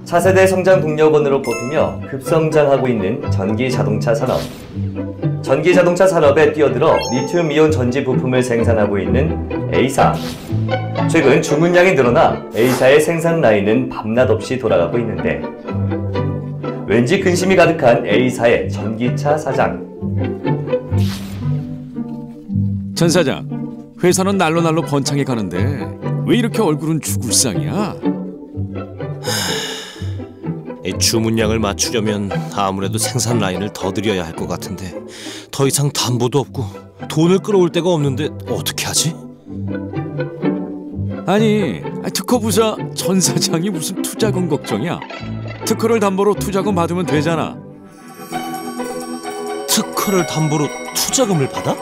차세대 성장 동력원으로 꼽히며 급성장하고 있는 전기자동차 산업. 전기자동차 산업에 뛰어들어 리튬이온 전지 부품을 생산하고 있는 A사. 최근 주문량이 늘어나 A사의 생산 라인은 밤낮 없이 돌아가고 있는데 왠지 근심이 가득한 A사의 전기차 사장. 전 사장, 회사는 날로 번창해 가는데 왜 이렇게 얼굴은 죽을상이야? 이 주문량을 맞추려면 아무래도 생산 라인을 더 들여야 할 것 같은데 더 이상 담보도 없고 돈을 끌어올 데가 없는데 어떻게 하지? 아니, 특허 부사 전 사장이 무슨 투자금 걱정이야? 특허를 담보로 투자금 받으면 되잖아. 특허를 담보로 투자금을 받아?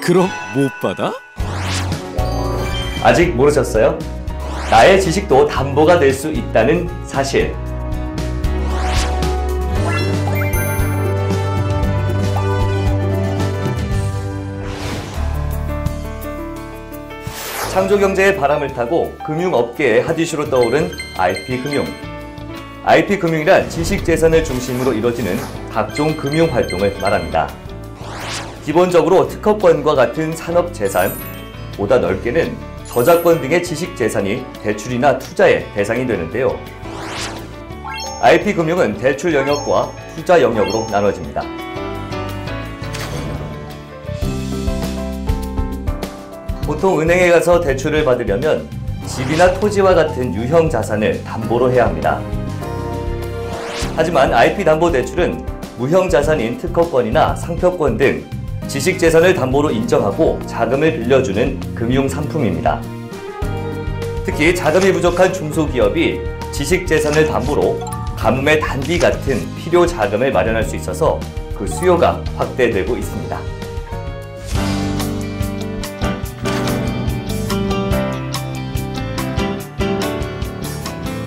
그럼 못 받아? 아직 모르셨어요? 나의 지식도 담보가 될 수 있다는 사실. 창조경제의 바람을 타고 금융업계의 핫이슈로 떠오른 IP금융. IP금융이란 지식재산을 중심으로 이뤄지는 각종 금융활동을 말합니다. 기본적으로 특허권과 같은 산업재산, 보다 넓게는 저작권 등의 지식재산이 대출이나 투자의 대상이 되는데요. IP금융은 대출 영역과 투자 영역으로 나눠집니다. 보통 은행에 가서 대출을 받으려면 집이나 토지와 같은 유형 자산을 담보로 해야 합니다. 하지만 IP담보대출은 무형 자산인 특허권이나 상표권 등 지식재산을 담보로 인정하고 자금을 빌려주는 금융상품입니다. 특히 자금이 부족한 중소기업이 지식재산을 담보로 가뭄의 단비 같은 필요 자금을 마련할 수 있어서 그 수요가 확대되고 있습니다.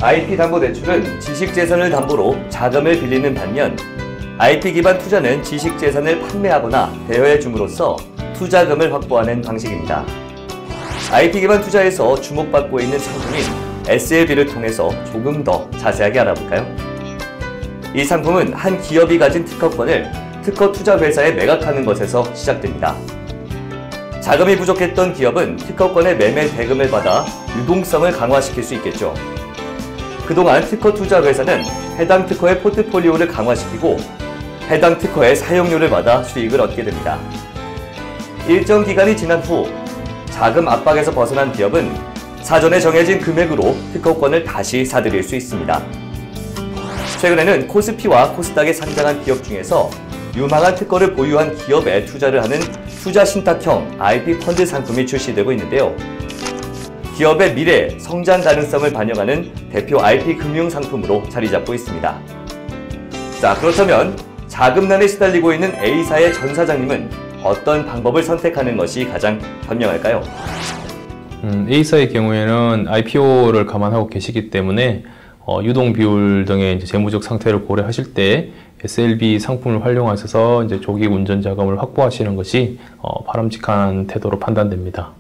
IP담보대출은 지식재산을 담보로 자금을 빌리는 반면 IP 기반 투자는 지식재산을 판매하거나 대여해 줌으로써 투자금을 확보하는 방식입니다. IP 기반 투자에서 주목받고 있는 상품인 SLB를 통해서 조금 더 자세하게 알아볼까요? 이 상품은 한 기업이 가진 특허권을 특허 투자 회사에 매각하는 것에서 시작됩니다. 자금이 부족했던 기업은 특허권의 매매 대금을 받아 유동성을 강화시킬 수 있겠죠. 그동안 특허 투자 회사는 해당 특허의 포트폴리오를 강화시키고 해당 특허의 사용료를 받아 수익을 얻게 됩니다. 일정 기간이 지난 후 자금 압박에서 벗어난 기업은 사전에 정해진 금액으로 특허권을 다시 사들일 수 있습니다. 최근에는 코스피와 코스닥에 상장한 기업 중에서 유망한 특허를 보유한 기업에 투자를 하는 투자 신탁형 IP 펀드 상품이 출시되고 있는데요. 기업의 미래, 성장 가능성을 반영하는 대표 IP 금융 상품으로 자리 잡고 있습니다. 자, 그렇다면 자금난에 시달리고 있는 A사의 전 사장님은 어떤 방법을 선택하는 것이 가장 현명할까요? A사의 경우에는 IPO를 감안하고 계시기 때문에 유동 비율 등의 재무적 상태를 고려하실 때 SLB 상품을 활용하셔서 조기 운전 자금을 확보하시는 것이 바람직한 태도로 판단됩니다.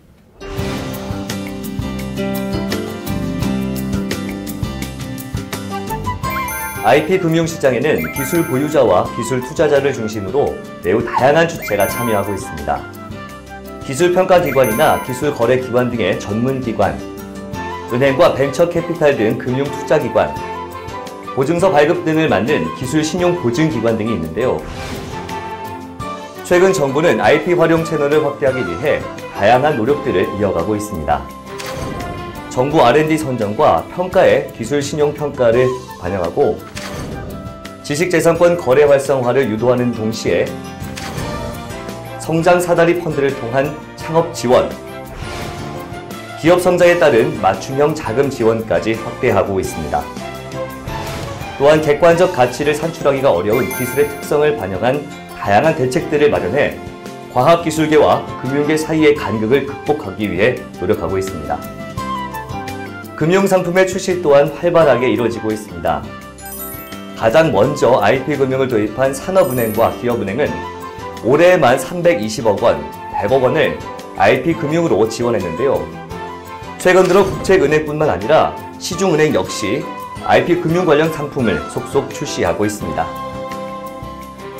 IP 금융시장에는 기술 보유자와 기술 투자자를 중심으로 매우 다양한 주체가 참여하고 있습니다. 기술평가기관이나 기술거래기관 등의 전문기관, 은행과 벤처캐피탈 등 금융투자기관, 보증서 발급 등을 맡는 기술신용보증기관 등이 있는데요. 최근 정부는 IP 활용 채널을 확대하기 위해 다양한 노력들을 이어가고 있습니다. 정부 R&D 선정과 평가에 기술신용평가를 반영하고 지식재산권 거래 활성화를 유도하는 동시에 성장 사다리 펀드를 통한 창업 지원, 기업 성장에 따른 맞춤형 자금 지원까지 확대하고 있습니다. 또한 객관적 가치를 산출하기가 어려운 기술의 특성을 반영한 다양한 대책들을 마련해 과학기술계와 금융계 사이의 간극을 극복하기 위해 노력하고 있습니다. 금융상품의 출시 또한 활발하게 이루어지고 있습니다. 가장 먼저 IP금융을 도입한 산업은행과 기업은행은 올해에만 320억 원, 100억 원을 IP금융으로 지원했는데요. 최근 들어 국책은행뿐만 아니라 시중은행 역시 IP 금융 관련 상품을 속속 출시하고 있습니다.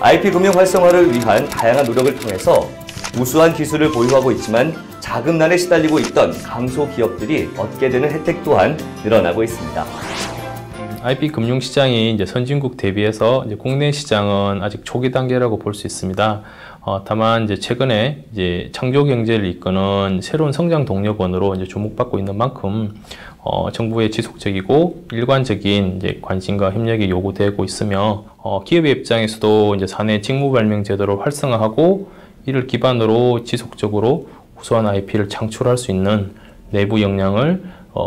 IP 금융 활성화를 위한 다양한 노력을 통해서 우수한 기술을 보유하고 있지만 자금난에 시달리고 있던 강소기업들이 얻게 되는 혜택 또한 늘어나고 있습니다. IP 금융 시장이 이제 선진국 대비해서 이제 국내 시장은 아직 초기 단계라고 볼 수 있습니다. 다만 이제 최근에 이제 창조 경제를 이끄는 새로운 성장 동력원으로 이제 주목받고 있는 만큼 정부의 지속적이고 일관적인 이제 관심과 협력이 요구되고 있으며 기업의 입장에서도 이제 사내 직무 발명 제도를 활성화하고 이를 기반으로 지속적으로 우수한 IP를 창출할 수 있는 내부 역량을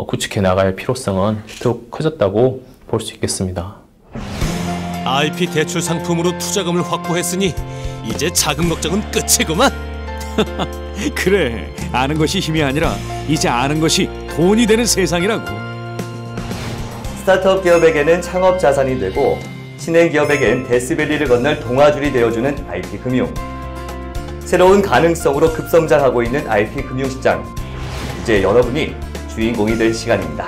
구축해 나갈 필요성은 더욱 커졌다고 볼 수 있겠습니다. IP 대출 상품으로 투자금을 확보했으니 이제 자금 걱정은 끝이구만. 그래, 아는 것이 힘이 아니라 이제 아는 것이 돈이 되는 세상이라고. 스타트업 기업에게는 창업 자산이 되고 신흥 기업에겐 데스밸리를 건널 동아줄이 되어주는 IP 금융. 새로운 가능성으로 급성장하고 있는 IP 금융 시장. 이제 여러분이 주인공이 될 시간입니다.